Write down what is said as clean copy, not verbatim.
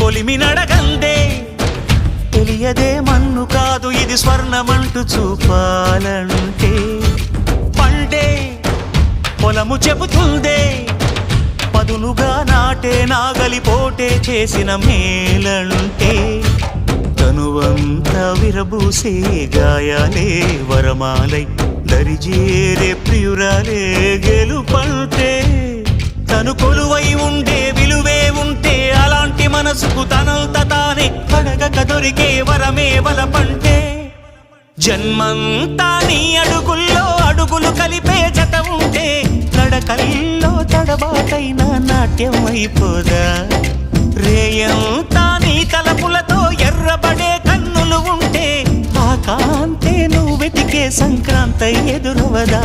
కొలిమి నడగందే తెలియదే మన్ను కాదు ఇది స్వర్ణమంటూ చూపాలంటే పండే పొలము చెబుతుందే పదునుగా నాటే నాగలిపోటే చేసిన మేలంటే తనువంతా విరబూసే గాయాలే వరమాలై దరిజేరే ప్రియురాలే గెలుపంటే తను కొలువై ఉండే విలువే ఉంటే అలాంటి మనసుకు తనంత తానే అడగక దొరికే వరమే వలపంటే జన్మంతా నీ అడుగుల్లో అడుగులు కలిపే జత ఉంటే నడకల్లో తడబాటైన నాట్యం అయిపోదా రేయంతా నీ తలపులతో ఎర్రబడే కన్నులు ఉంటే ఆ కాంతే నువ్వు వెతికే సంక్రాంతి ఎదురవదా